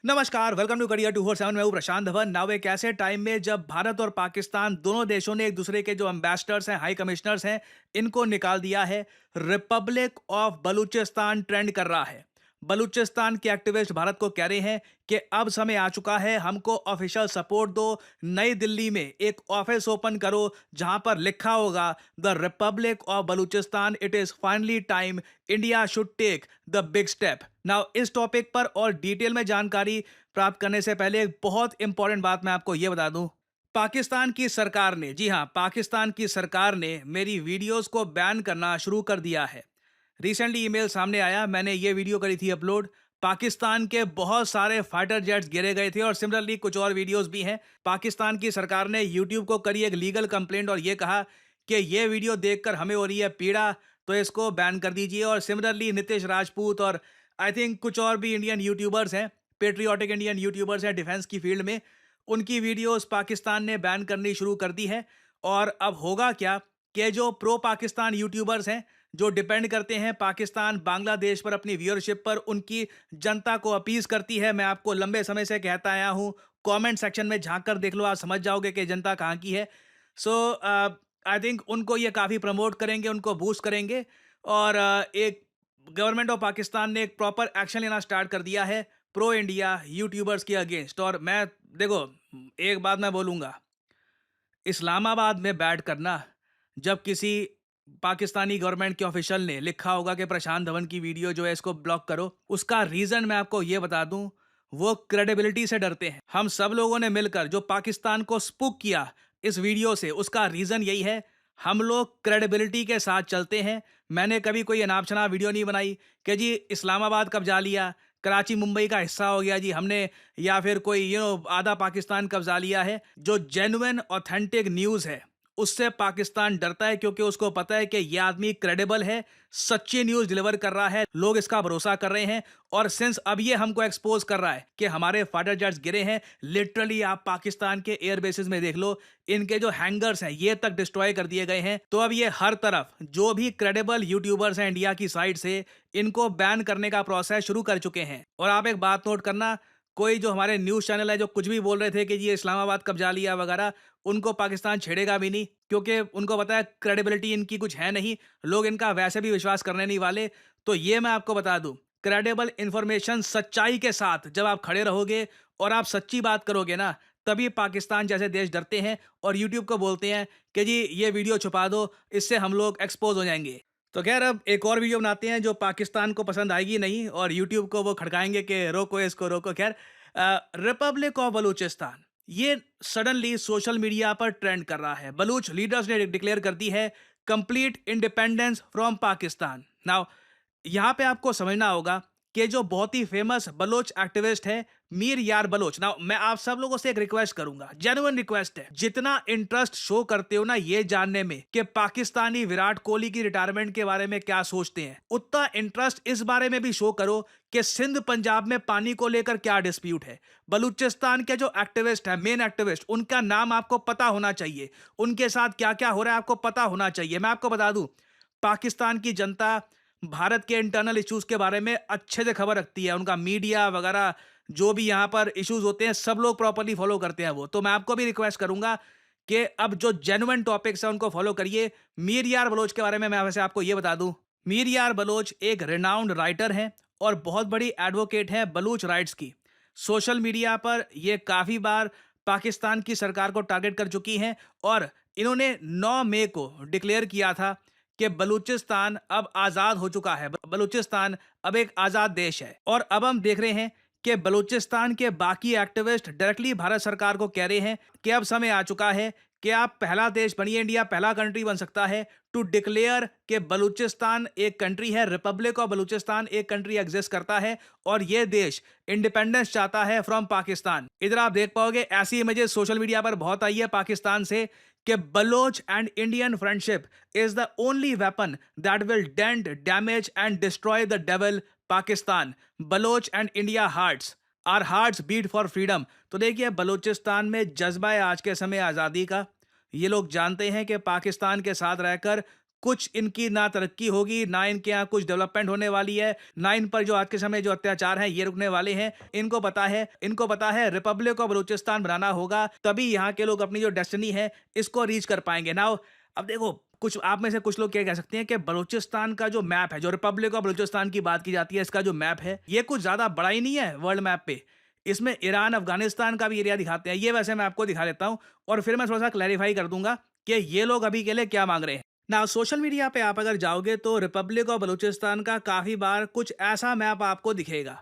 नमस्कार, welcome to career 247। मैं हूं प्रशांत धवन। नाउ एक ऐसे टाइम में जब भारत और पाकिस्तान दोनों देशों ने एक दूसरे के जो एम्बेसडर्स हैं, हाई कमिश्नर्स हैं, इनको निकाल दिया है। रिपब्लिक ऑफ बलूचिस्तान ट्रेंड कर रहा है। बलूचिस्तान के एक्टिविस्ट भारत को कह रहे हैं कि अब समय आ चुका है, हमको ऑफिशियल सपोर्ट दो। नई दिल्ली में एक ऑफिस ओपन करो जहां पर लिखा होगा the republic of Balochistan, it is finally time, India should take the big step. Now इस टॉपिक पर और डिटेल में जानकारी प्राप्त करने से पहले एक बहुत इंपॉर्टेंट बात मैं आपको यह बता दूं। पाकिस्तान की सरकार ने, जी हां, पाकिस्तान की सरकार ने मेरी वीडियोस को बैन करना शुरू कर दिया है। रिसेंटली ईमेल सामने आया, मैंने ये वीडियो करी थी अपलोड। पाकिस्तान के बहुत सारे फाइटर जेट्स गिरे गए थे और सिमिलरली कुछ और वीडियोस भी हैं। पाकिस्तान की सरकार ने यूट्यूब को करी एक लीगल कंप्लेंट और ये कहा कि ये वीडियो देखकर हमें हो रही है पीड़ा, तो इसको बैन कर दीजिए। और सिमिलरली नीतीश राजपूत और आई थिंक कुछ और भी इंडियन यूट्यूबर्स हैं, पेट्रियाटिक इंडियन यूट्यूबर्स हैं डिफेंस की फील्ड में, उनकी वीडियोस पाकिस्तान ने बैन करनी शुरू कर दी है। और अब होगा क्या कि जो प्रो पाकिस्तान यूट्यूबर्स हैं, जो डिपेंड करते हैं पाकिस्तान बांग्लादेश पर अपनी व्यूअरशिप पर, उनकी जनता को अपीज करती है। मैं आपको लंबे समय से कहता आया हूं, कमेंट सेक्शन में झांक कर देख लो, आप समझ जाओगे कि जनता कहाँ की है। सो आई थिंक उनको ये काफ़ी प्रमोट करेंगे, उनको बूस्ट करेंगे। और एक गवर्नमेंट ऑफ पाकिस्तान ने एक प्रॉपर एक्शन लेना स्टार्ट कर दिया है प्रो इंडिया यूट्यूबर्स के अगेंस्ट। और मैं, देखो, एक बात मैं बोलूँगा, इस्लामाबाद में बैठ करना, जब किसी पाकिस्तानी गवर्नमेंट के ऑफिशियल ने लिखा होगा कि प्रशांत धवन की वीडियो जो है इसको ब्लॉक करो, उसका रीज़न मैं आपको ये बता दूं, वो क्रेडिबिलिटी से डरते हैं। हम सब लोगों ने मिलकर जो पाकिस्तान को स्पूक किया इस वीडियो से, उसका रीज़न यही है, हम लोग क्रेडिबिलिटी के साथ चलते हैं। मैंने कभी कोई अनाप शनाप वीडियो नहीं बनाई कि जी इस्लामाबाद कब्जा लिया, कराची मुंबई का हिस्सा हो गया जी हमने, या फिर कोई आधा पाकिस्तान कब्जा लिया है। जो जेन्युइन ऑथेंटिक न्यूज़ है उससे पाकिस्तान डरता है, क्योंकि उसको पता है कि यह आदमी क्रेडिबल है, सच्ची न्यूज़ डिलीवर कर रहा है, लोग इसका भरोसा कर रहे हैं। और सिंस अब ये हमको एक्सपोज कर रहा है कि हमारे फाइटर जेट्स गिरे हैं, लिटरली आप पाकिस्तान के एयर बेसिस में देख लो, इनके जो हैंगर्स हैं ये तक डिस्ट्रॉय कर दिए गए हैं। तो अब ये हर तरफ जो भी क्रेडिबल यूट्यूबर्स हैं इंडिया की साइड से, इनको बैन करने का प्रोसेस शुरू कर चुके हैं। और आप एक बात नोट करना, कोई जो हमारे न्यूज़ चैनल है जो कुछ भी बोल रहे थे कि ये इस्लामाबाद कब्जा लिया वगैरह, उनको पाकिस्तान छेड़ेगा भी नहीं, क्योंकि उनको पता है क्रेडिबिलिटी इनकी कुछ है नहीं, लोग इनका वैसे भी विश्वास करने नहीं वाले। तो ये मैं आपको बता दूं, क्रेडिबल इंफॉर्मेशन, सच्चाई के साथ जब आप खड़े रहोगे और आप सच्ची बात करोगे ना, तभी पाकिस्तान जैसे देश डरते हैं और यूट्यूब को बोलते हैं कि जी ये वीडियो छुपा दो, इससे हम लोग एक्सपोज हो जाएंगे। तो खैर, अब एक और वीडियो बनाते हैं जो पाकिस्तान को पसंद आएगी नहीं, और यूट्यूब को वो खड़काएंगे कि रोको इसको, रोको। खैर, रिपब्लिक ऑफ बलूचिस्तान ये सडनली सोशल मीडिया पर ट्रेंड कर रहा है। बलूच लीडर्स ने डिक्लेयर कर दी है complete independence from Pakistan. Now यहाँ पे आपको समझना होगा कि जो बहुत ही फेमस बलोच एक्टिविस्ट है मीर यार बलोच, ना मैं आप सब लोगों से एक रिक्वेस्ट करूंगा, जेन्युइन रिक्वेस्ट है, जितना इंटरेस्ट शो करते हो ना ये जानने में कि पाकिस्तानी विराट कोहली की रिटायरमेंट के बारे में क्या सोचते हैं, उतना इंटरेस्ट इस बारे में भी शो करो कि सिंध पंजाब में पानी को लेकर क्या डिस्प्यूट है। बलूचिस्तान के जो एक्टिविस्ट है, मेन एक्टिविस्ट, उनका नाम आपको पता होना चाहिए, उनके साथ क्या क्या हो रहा है आपको पता होना चाहिए। मैं आपको बता दूं, पाकिस्तान की जनता भारत के इंटरनल इश्यूज के बारे में अच्छे से खबर रखती है, उनका मीडिया वगैरह जो भी यहाँ पर इश्यूज होते हैं सब लोग प्रॉपर्ली फॉलो करते हैं वो। तो मैं आपको भी रिक्वेस्ट करूंगा कि अब जो जेन्युइन टॉपिक्स हैं उनको फॉलो करिए। मीर यार बलोच के बारे में मैं वैसे आपको ये बता दूं, मीर यार बलोच एक रिनाउंड राइटर हैं और बहुत बड़ी एडवोकेट हैं बलूच राइट्स की। सोशल मीडिया पर ये काफ़ी बार पाकिस्तान की सरकार को टारगेट कर चुकी हैं, और इन्होंने 9 मई को डिक्लेयर किया था कि बलूचिस्तान अब आज़ाद हो चुका है, बलूचिस्तान अब एक आज़ाद देश है। और अब हम देख रहे हैं कि बलूचिस्तान के बाकी एक्टिविस्ट डायरेक्टली भारत सरकार को कह रहे हैं कि अब समय आ चुका है कि आप पहला देश बनिए, इंडिया पहला कंट्री बन सकता है टू डिक्लेयर कि बलूचिस्तान एक कंट्री है, रिपब्लिक ऑफ बलूचिस्तान एक कंट्री एग्जिस्ट करता है और यह देश इंडिपेंडेंस चाहता है फ्रॉम पाकिस्तान। इधर आप देख पाओगे ऐसी इमेजेस सोशल मीडिया पर बहुत आई है पाकिस्तान से कि Baloch and Indian friendship is the only weapon that will dent, damage and destroy the devil Pakistan. Baloch and India hearts, are hearts beat for freedom. तो देखिए, बलूचिस्तान में जज्बा है आज के समय आज़ादी का। ये लोग जानते हैं कि पाकिस्तान के साथ रहकर कुछ इनकी ना तरक्की होगी, ना इनके यहाँ कुछ डेवलपमेंट होने वाली है, ना इन पर जो आज के समय जो अत्याचार हैं ये रुकने वाले हैं। इनको पता है रिपब्लिक ऑफ बलूचिस्तान बनाना होगा, तभी यहाँ के लोग अपनी जो डेस्टिनी है इसको रीच कर पाएँगे। नाउ अब देखो, कुछ आप में से कुछ लोग क्या कह सकते हैं कि बलूचिस्तान का जो मैप है, जो रिपब्लिक ऑफ बलूचिस्तान की बात की जाती है, इसका जो मैप है, ये कुछ ज़्यादा बड़ा ही नहीं है वर्ल्ड मैप पे। इसमें ईरान, अफ़गानिस्तान का भी एरिया दिखाते हैं। ये वैसे मैं आपको दिखा देता हूँ और फिर मैं थोड़ा-सा क्लैरिफ़ाई कर दूँगा कि ये लोग अभी के लिए क्या माँग रहे हैं। नाउ सोशल मीडिया पे आप अगर जाओगे तो रिपब्लिक ऑफ बलूचिस्तान का काफ़ी बार कुछ ऐसा मैप आपको दिखेगा।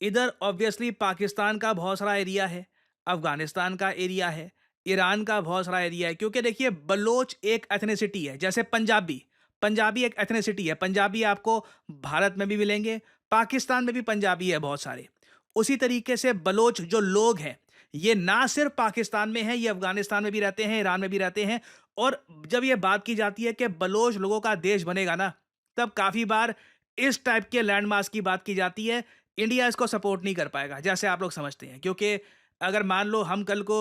इधर ऑब्वियसली पाकिस्तान का बहुत सारा एरिया है, अफ़गानिस्तान का एरिया है, ईरान का बहुत सारा एरिया है, क्योंकि देखिए बलोच एक एथनिसिटी है, जैसे पंजाबी, पंजाबी एक एथनिसिटी है। पंजाबी आपको भारत में भी मिलेंगे, पाकिस्तान में भी पंजाबी है बहुत सारे। उसी तरीके से बलोच जो लोग हैं, ये ना सिर्फ पाकिस्तान में हैं, ये अफ़गानिस्तान में भी रहते हैं, ईरान में भी रहते हैं। और जब ये बात की जाती है कि बलोच लोगों का देश बनेगा ना, तब काफ़ी बार इस टाइप के लैंड मास की बात की जाती है। इंडिया इसको सपोर्ट नहीं कर पाएगा, जैसे आप लोग समझते हैं, क्योंकि अगर मान लो हम कल को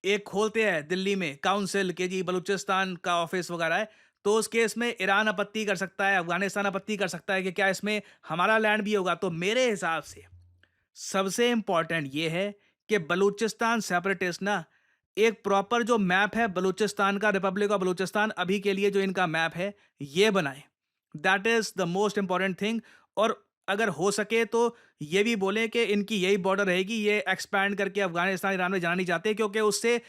एक खोलते हैं दिल्ली में काउंसिल के जी बलूचिस्तान का ऑफिस वगैरह है, तो उस केस में ईरान आपत्ति कर सकता है, अफ़गानिस्तान आपत्ति कर सकता है कि क्या इसमें हमारा लैंड भी होगा। तो मेरे हिसाब से सबसे इम्पोर्टेंट ये है कि बलूचिस्तान सेपरेटिस्ट ना एक प्रॉपर जो मैप है बलूचिस्तान का, रिपब्लिक ऑफ बलूचिस्तान अभी के लिए जो इनका मैप है ये बनाएं। That is the most important thing. और अगर हो सके तो ये भी बोलें कि इनकी यही बॉर्डर रहेगी, ये एक्सपैंड करके अफगानिस्तान ईरान में जाना नहीं चाहते, क्योंकि उससे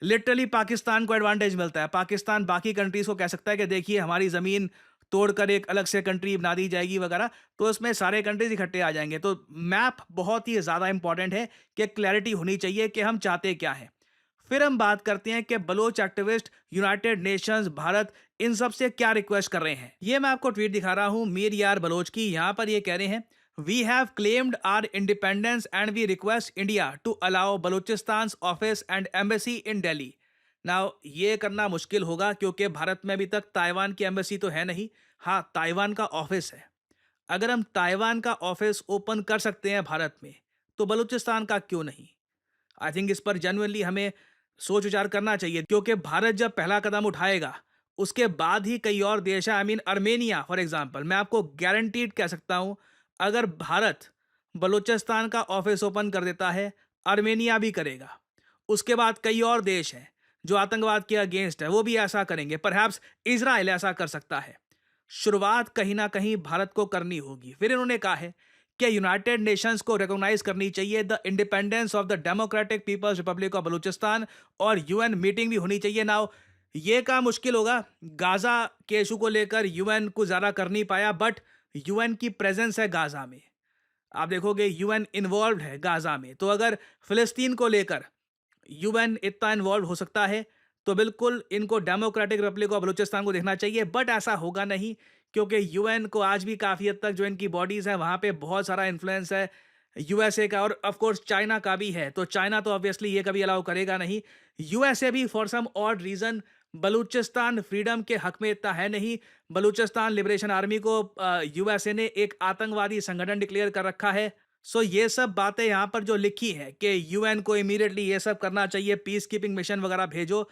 लिटरली पाकिस्तान को एडवांटेज मिलता है। पाकिस्तान बाकी कंट्रीज को कह सकता है कि देखिए हमारी ज़मीन तोड़कर एक अलग से कंट्री बना दी जाएगी वगैरह, तो इसमें सारे कंट्रीज इकट्ठे आ जाएंगे। तो मैप बहुत ही ज़्यादा इंपॉर्टेंट है कि क्लैरिटी होनी चाहिए कि हम चाहते क्या हैं। फिर हम बात करते हैं कि Baloch activist, United Nations, Bharat, इन सब से क्या रिक्वेस्ट कर रहे हैं। ये मैं आपको ट्वीट दिखा रहा हूं मीर यार बलोच की। यहां पर ये कह रहे हैं, we have claimed our independence and we request India to allow Balochistan office and embassy in Delhi. Now ये करना मुश्किल होगा क्योंकि भारत में अभी तक ताइवान की एम्बेसी तो है नहीं। हाँ, ताइवान का ऑफिस है। अगर हम ताइवान का ऑफिस ओपन कर सकते हैं भारत में, तो बलूचिस्तान का क्यों नहीं? आई थिंक इस पर जेन्युइनली हमें सोच विचार करना चाहिए, क्योंकि भारत जब पहला कदम उठाएगा उसके बाद ही कई और देश हैं। I mean Armenia for example, मैं आपको गारंटीड कह सकता हूं, अगर भारत बलूचिस्तान का ऑफिस ओपन कर देता है, अर्मेनिया भी करेगा। उसके बाद कई और देश हैं जो आतंकवाद के अगेंस्ट है, वो भी ऐसा करेंगे। परहैप्स इजराइल ऐसा कर सकता है। शुरुआत कहीं ना कहीं भारत को करनी होगी। फिर इन्होंने कहा है कि यूनाइटेड नेशंस को रिकॉग्नाइज करनी चाहिए the independence of the democratic people's republic of Balochistan, और यूएन मीटिंग भी होनी चाहिए। नाउ ये काम मुश्किल होगा, गाजा के इशू को लेकर यूएन कुछ ज़्यादा कर नहीं पाया, बट यूएन की प्रेजेंस है गाजा में। आप देखोगे यूएन इन्वॉल्व है गाजा में, तो अगर फिलिस्तीन को लेकर यूएन इतना इन्वॉल्व हो सकता है, तो बिल्कुल इनको डेमोक्रेटिक रिपब्लिक ऑफ बलूचिस्तान को देखना चाहिए। बट ऐसा होगा नहीं, क्योंकि यूएन को आज भी काफ़ी हद तक जो इनकी बॉडीज़ हैं वहाँ पे बहुत सारा इन्फ्लुएंस है यूएसए का, और ऑफ कोर्स चाइना का भी है। तो चाइना तो ऑब्वियसली ये कभी अलाउ करेगा नहीं। यूएसए भी for some odd reason Balochistan freedom के हक में इतना है नहीं। बलूचिस्तान लिबरेशन आर्मी को यूएसए ने एक आतंकवादी संगठन डिक्लेयर कर रखा है। सो ये सब बातें यहाँ पर जो लिखी है कि यूएन को इमीडिएटली ये सब करना चाहिए, पीस कीपिंग मिशन वगैरह भेजो,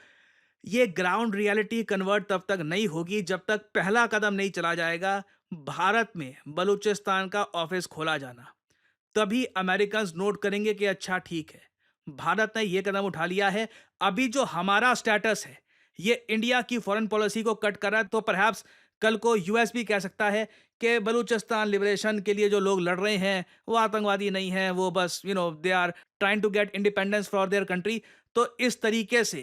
ये ग्राउंड रियलिटी कन्वर्ट तब तक नहीं होगी जब तक पहला कदम नहीं चला जाएगा भारत में बलूचिस्तान का ऑफिस खोला जाना। तभी अमेरिकन्स नोट करेंगे कि अच्छा ठीक है, भारत ने ये कदम उठा लिया है। अभी जो हमारा स्टेटस है ये इंडिया की फॉरेन पॉलिसी को कट कर रहा है, तो परहैप्स कल को यूएस भी कह सकता है कि बलूचिस्तान लिबरेशन के लिए जो लोग लड़ रहे हैं वो आतंकवादी नहीं हैं, वो बस they are trying to get independence for their country. तो इस तरीके से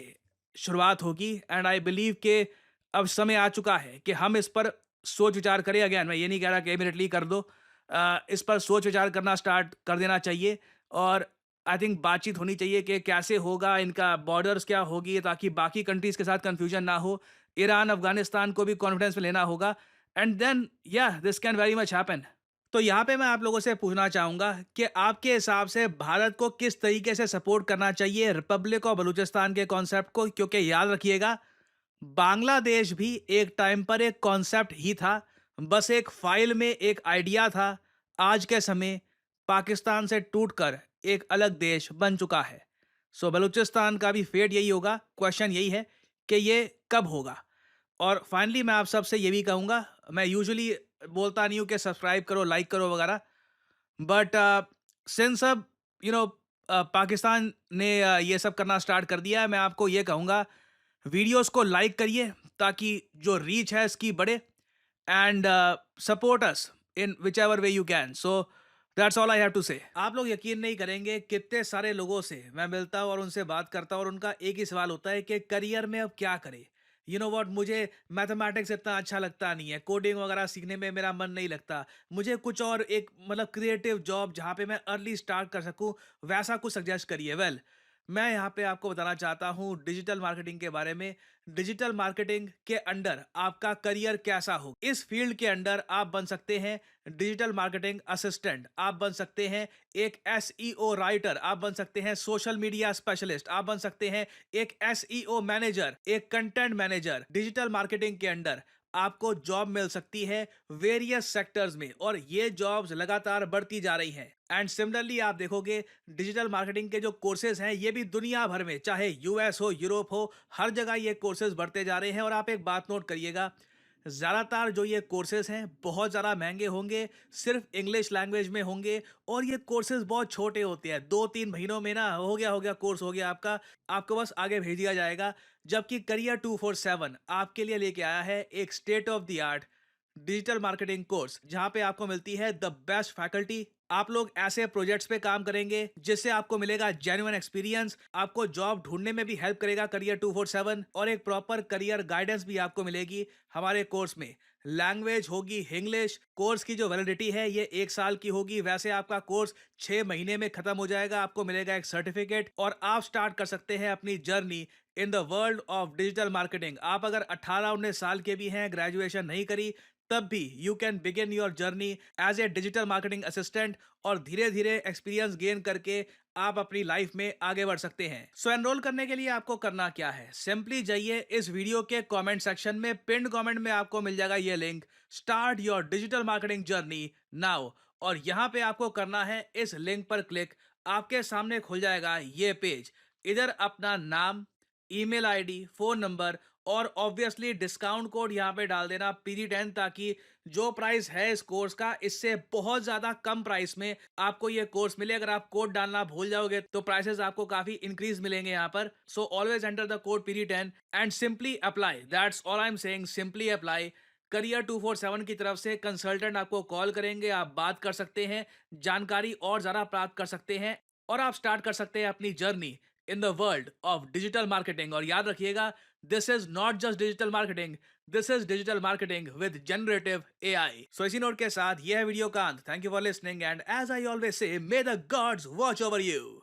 शुरुआत होगी, एंड आई बिलीव कि अब समय आ चुका है कि हम इस पर सोच विचार करें। अगेन मैं ये नहीं कह रहा कि इमीडिएटली कर दो, इस पर सोच विचार करना स्टार्ट कर देना चाहिए। और आई थिंक बातचीत होनी चाहिए कि कैसे होगा, इनका बॉर्डर्स क्या होगी, ताकि बाकी कंट्रीज के साथ कंफ्यूजन ना हो। ईरान, अफगानिस्तान को भी कॉन्फिडेंस में लेना होगा, एंड देन या this can very much happen. तो यहाँ पे मैं आप लोगों से पूछना चाहूँगा कि आपके हिसाब से भारत को किस तरीके से सपोर्ट करना चाहिए रिपब्लिक ऑफ बलूचिस्तान के कॉन्सेप्ट को, क्योंकि याद रखिएगा बांग्लादेश भी एक टाइम पर एक कॉन्सेप्ट ही था, बस एक फाइल में एक आइडिया था। आज के समय पाकिस्तान से टूटकर एक अलग देश बन चुका है। सो बलूचिस्तान का भी फेट यही होगा। क्वेश्चन यही है कि ये कब होगा। और फाइनली मैं आप सबसे ये भी कहूँगा, मैं यूजुअली बोलता नहीं हूँ कि सब्सक्राइब करो, लाइक करो वगैरह, बट सिंस अब यू नो पाकिस्तान ने ये सब करना स्टार्ट कर दिया है, मैं आपको ये कहूँगा, वीडियोस को लाइक करिए ताकि जो रीच है इसकी बढ़े, and support us in which ever way you can. So that's all I have to say. आप लोग यकीन नहीं करेंगे कितने सारे लोगों से मैं मिलता हूँ और उनसे बात करता हूँ, और उनका एक ही सवाल होता है कि करियर में अब क्या करें। यू नो वॉट, मुझे मैथमेटिक्स इतना अच्छा लगता नहीं है, कोडिंग वगैरह सीखने में मेरा मन नहीं लगता, मुझे कुछ और एक मतलब क्रिएटिव जॉब जहाँ पे मैं अर्ली स्टार्ट कर सकूँ, वैसा कुछ सजेस्ट करिए। वेल, मैं यहाँ पे आपको बताना चाहता हूँ डिजिटल मार्केटिंग के बारे में। डिजिटल मार्केटिंग के अंडर आपका करियर कैसा हो, इस फील्ड के अंडर आप बन सकते हैं डिजिटल मार्केटिंग असिस्टेंट, आप बन सकते हैं एक एसईओ राइटर, आप बन सकते हैं सोशल मीडिया स्पेशलिस्ट, आप बन सकते हैं एक एसईओ मैनेजर, एक कंटेंट मैनेजर। डिजिटल मार्केटिंग के अंडर आपको जॉब मिल सकती है वेरियस सेक्टर्स में, और ये जॉब्स लगातार बढ़ती जा रही हैं। एंड सिमिलरली आप देखोगे डिजिटल मार्केटिंग के जो कोर्सेज हैं ये भी दुनिया भर में, चाहे यूएस हो, यूरोप हो, हर जगह ये कोर्सेज बढ़ते जा रहे हैं। और आप एक बात नोट करिएगा, ज़्यादातर जो ये कोर्सेज हैं बहुत ज़्यादा महंगे होंगे, सिर्फ इंग्लिश लैंग्वेज में होंगे, और ये कोर्सेज बहुत छोटे होते हैं, 2-3 महीनों में ना हो गया कोर्स हो गया आपका, आपको बस आगे भेज दिया जाएगा। जबकि करियर 247 आपके लिए लेके आया है एक state of the art digital marketing course, जहां पे आपको मिलती है द बेस्ट फैकल्टी। आप लोग ऐसे प्रोजेक्ट्स पे काम करेंगे जिससे आपको मिलेगा जेन्युइन एक्सपीरियंस, आपको जॉब ढूंढने में भी हेल्प करेगा करियर 247, और एक प्रॉपर करियर गाइडेंस भी आपको मिलेगी हमारे कोर्स में। लैंग्वेज होगी इंग्लिश, कोर्स की जो वैलिडिटी है ये 1 साल की होगी, वैसे आपका कोर्स 6 महीने में खत्म हो जाएगा, आपको मिलेगा एक सर्टिफिकेट, और आप स्टार्ट कर सकते हैं अपनी journey in the world of digital marketing. आप अगर 18-19 साल के भी हैं, ग्रेजुएशन नहीं करी, तब भी you can begin your journey as a digital marketing assistant, और धीरे धीरे एक्सपीरियंस गेन करके आप अपनी लाइफ में आगे बढ़ सकते हैं। सो एनरोल करने के लिए आपको करना क्या है, सिंपली जाइए इस वीडियो के कमेंट सेक्शन में, पिन्ड कमेंट में आपको मिल जाएगा ये link, start your digital marketing journey now, और यहाँ पे आपको करना है इस लिंक पर क्लिक। आपके सामने खुल जाएगा ये पेज, इधर अपना नाम, ईमेल आईडी, फोन नंबर, और ऑब्वियसली डिस्काउंट कोड यहाँ पे डाल देना PD10, ताकि जो प्राइस है इस कोर्स का इससे बहुत ज्यादा कम प्राइस में आपको ये कोर्स मिले। अगर आप कोड डालना भूल जाओगे तो प्राइसेस आपको काफी इंक्रीज मिलेंगे यहाँ पर। So always enter the code PD10 and simply apply, that's all I am saying, simply apply. Career 247 की तरफ से कंसल्टेंट आपको कॉल करेंगे, आप बात कर सकते हैं, जानकारी और ज्यादा प्राप्त कर सकते हैं, और आप स्टार्ट कर सकते हैं अपनी journey in the world of digital marketing. और याद रखिएगा, this is not just digital marketing, this is digital marketing with generative AI. So इसी नोट के साथ यह है वीडियो का अंत। Thank you for listening, and as I always say, may the gods watch over you.